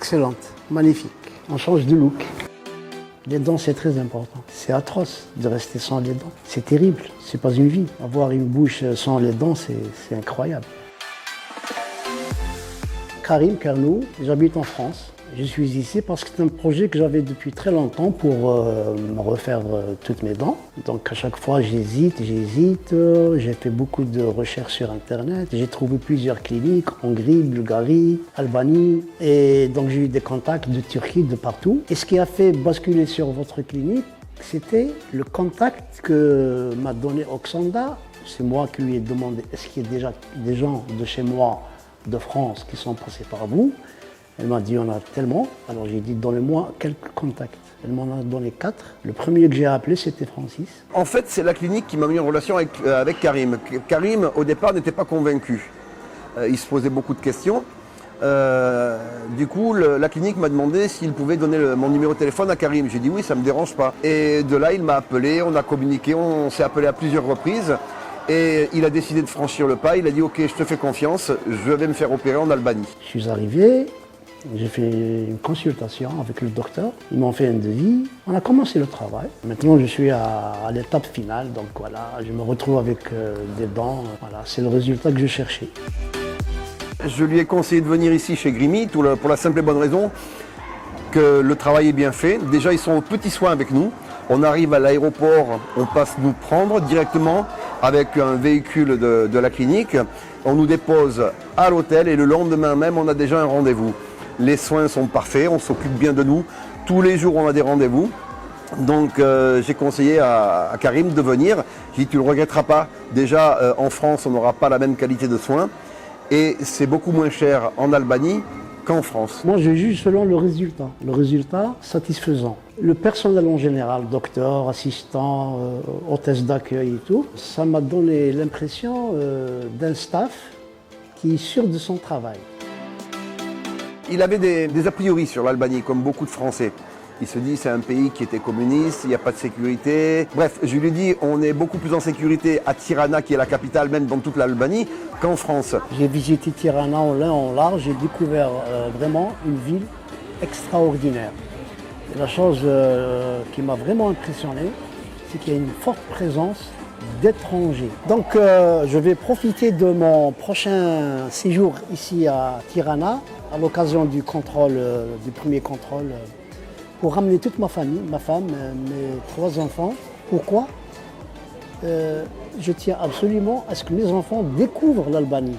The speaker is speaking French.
excellente, magnifique. On change de look. Les dents, c'est très important. C'est atroce de rester sans les dents. C'est terrible, c'est pas une vie. Avoir une bouche sans les dents, c'est incroyable. Karim Kernou, j'habite en France. Je suis ici parce que c'est un projet que j'avais depuis très longtemps pour me refaire toutes mes dents. Donc à chaque fois j'hésite. J'ai fait beaucoup de recherches sur Internet. J'ai trouvé plusieurs cliniques, Hongrie, Bulgarie, Albanie. Et donc j'ai eu des contacts de Turquie, de partout. Et ce qui a fait basculer sur votre clinique, c'était le contact que m'a donné Oxanda. C'est moi qui lui ai demandé, est-ce qu'il y a déjà des gens de chez moi, de France, qui sont passés par vous? Elle m'a dit, on a tellement. Alors j'ai dit, donnez-moi quelques contacts. Elle m'en a donné 4. Le premier que j'ai appelé, c'était Francis. En fait, c'est la clinique qui m'a mis en relation avec Karim. Karim, au départ, n'était pas convaincu. Il se posait beaucoup de questions. Du coup, la clinique m'a demandé s'il pouvait donner mon numéro de téléphone à Karim. J'ai dit oui, ça ne me dérange pas. Et de là, il m'a appelé, on a communiqué, on s'est appelé à plusieurs reprises. Et il a décidé de franchir le pas. Il a dit, ok, je te fais confiance, je vais me faire opérer en Albanie. Je suis arrivé. J'ai fait une consultation avec le docteur, ils m'ont fait un devis, on a commencé le travail. Maintenant je suis à l'étape finale, donc voilà, je me retrouve avec des dents, voilà, c'est le résultat que je cherchais. Je lui ai conseillé de venir ici chez Grimy pour la simple et bonne raison que le travail est bien fait. Déjà ils sont aux petits soins avec nous, on arrive à l'aéroport, on passe nous prendre directement avec un véhicule de la clinique, on nous dépose à l'hôtel et le lendemain même on a déjà un rendez-vous. Les soins sont parfaits, on s'occupe bien de nous. Tous les jours, on a des rendez-vous. Donc, j'ai conseillé à Karim de venir. J'ai dit, tu ne le regretteras pas. Déjà, en France, on n'aura pas la même qualité de soins. Et c'est beaucoup moins cher en Albanie qu'en France. Moi, je juge selon le résultat. Le résultat satisfaisant. Le personnel en général, docteur, assistant, hôtesse d'accueil et tout, ça m'a donné l'impression d'un staff qui est sûr de son travail. Il avait des a priori sur l'Albanie, comme beaucoup de Français. Il se dit c'est un pays qui était communiste, il n'y a pas de sécurité. Bref, je lui ai dit on est beaucoup plus en sécurité à Tirana, qui est la capitale même dans toute l'Albanie, qu'en France. J'ai visité Tirana en long, en large, j'ai découvert vraiment une ville extraordinaire. Et la chose qui m'a vraiment impressionné, c'est qu'il y a une forte présence d'étrangers. Donc je vais profiter de mon prochain séjour ici à Tirana, à l'occasion du contrôle, du premier contrôle, pour ramener toute ma famille, ma femme, mes 3 enfants. Pourquoi je tiens absolument à ce que mes enfants découvrent l'Albanie.